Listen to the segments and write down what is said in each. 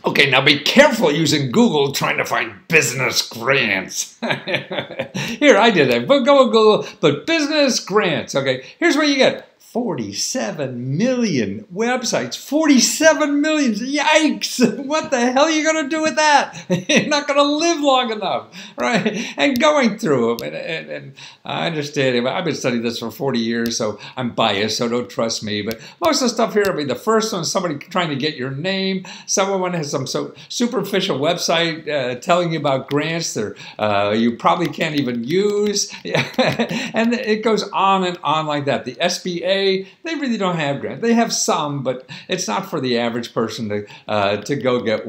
Okay, now be careful using Google trying to find business grants. Here, I did that. But go to Google, but business grants. Okay, here's what you get. 47 million websites. 47 million. Yikes. What the hell are you going to do with that? You're not going to live long enough, right? And going through them. And I understand. I've been studying this for 40 years, so I'm biased, so don't trust me. But most of the stuff here, I mean, the first one is somebody trying to get your name. Someone has some superficial website telling you about grants you probably can't even use. And it goes on and on like that. The SBA, they really don't have grants. They have some, but it's not for the average person to go get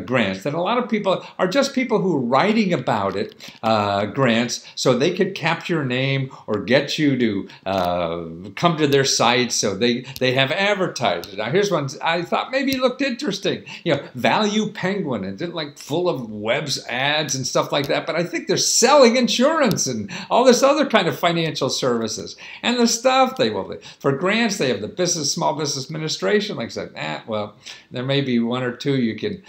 grants. And a lot of people are just people who are writing about it, grants, so they could capture your name or get you to come to their site. So they have advertisers. Now here's one I thought maybe looked interesting. You know, Value Penguin, and it's like full of webs ads and stuff like that. But I think they're selling insurance and all this other kind of financial services. And the stuff for grants, they have the Small Business Administration. Like I said, well, there may be one or two you can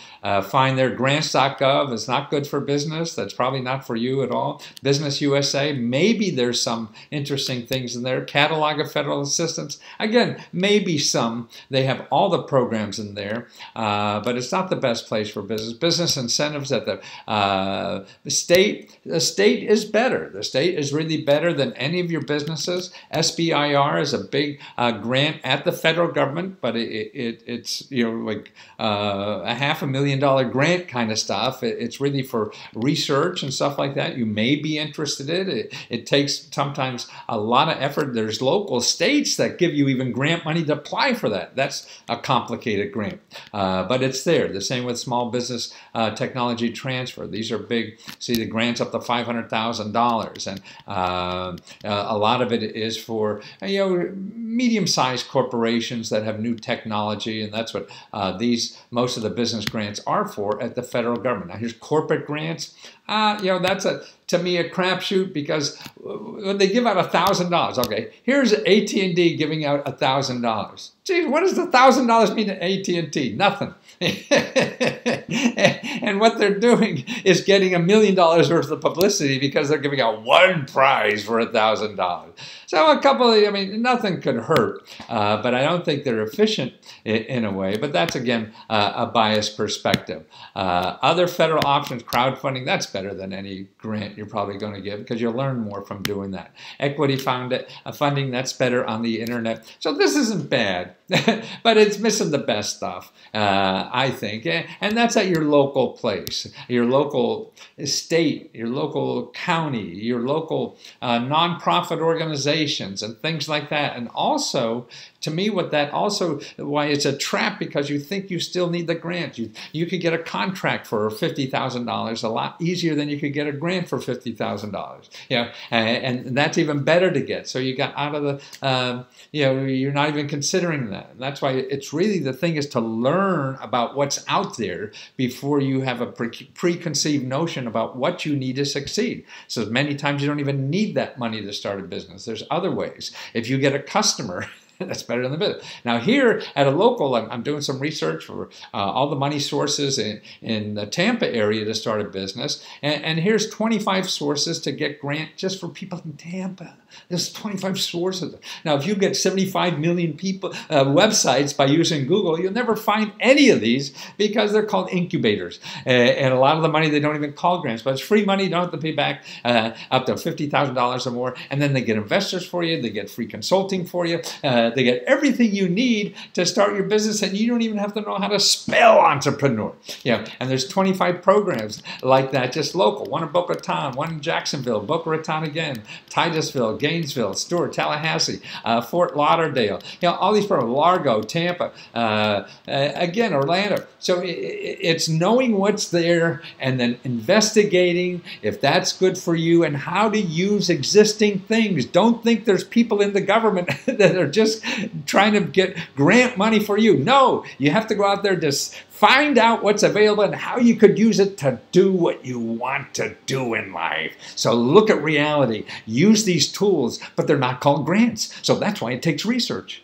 find there. Grants.gov is not good for business. That's probably not for you at all. Business USA, maybe there's some interesting things in there. Catalog of Federal Assistance, again, maybe some. They have all the programs in there, but it's not the best place for business. Business incentives at the state. The state is better. The state is really better than any of your businesses. SBIR is a big grant at the federal government, but it's like a $500,000 grant kind of stuff. It's really for research and stuff like that. You may be interested in it. It takes sometimes a lot of effort. There's local states that give you even grant money to apply for that. That's a complicated grant, but it's there. The same with small business technology transfer. These are big. See, the grants up to $500,000, and a lot of it is for medium-sized corporations that have new technology, and that's what most of the business grants are for at the federal government. Now, here's corporate grants. That's to me a crapshoot, because when they give out $1,000, okay, here's AT&T giving out $1,000. Geez, what does the $1,000 mean to AT&T? Nothing. And what they're doing is getting $1 million worth of publicity because they're giving out one prize for $1,000. So a couple of, nothing could hurt, but I don't think they're efficient in a way. But that's, again, a biased perspective. Other federal options, crowdfunding, that's better than any grant you're probably going to give, because you'll learn more from doing that. Equity funding, that's better on the internet. So this isn't bad, but it's missing the best stuff, I think. And that's at your local place, your local state, your local county, your local nonprofit organizations and things like that. And also, to me, why it's a trap, because you think you still need the grant. You could get a contract for $50,000 a lot easier than you could get a grant for $50,000. And that's even better to get. So you got out of the, you're not even considering that. And that's why it's really, the thing is to learn about what's out there before you have a preconceived notion about what you need to succeed. So many times you don't even need that money to start a business. There's other ways. If you get a customer, that's better than the business. Now here at a local, I'm doing some research for all the money sources in the Tampa area to start a business. And here's 25 sources to get grant just for people in Tampa. There's 25 sources. Now, if you get 75 million people websites by using Google, you'll never find any of these, because they're called incubators. And a lot of the money they don't even call grants, but it's free money. You don't have to pay back up to $50,000 or more. And then they get investors for you. They get free consulting for you. They get everything you need to start your business, and you don't even have to know how to spell entrepreneur. And there's 25 programs like that, just local. One in Boca Raton, one in Jacksonville, Boca Raton again, Titusville, Gainesville, Stewart, Tallahassee, Fort Lauderdale. All these programs, Largo, Tampa, again, Orlando. So it's knowing what's there and then investigating if that's good for you and how to use existing things. Don't think there's people in the government that are just trying to get grant money for you. No, you have to go out there, just find out what's available and how you could use it to do what you want to do in life. So look at reality. Use these tools, but they're not called grants. So that's why it takes research.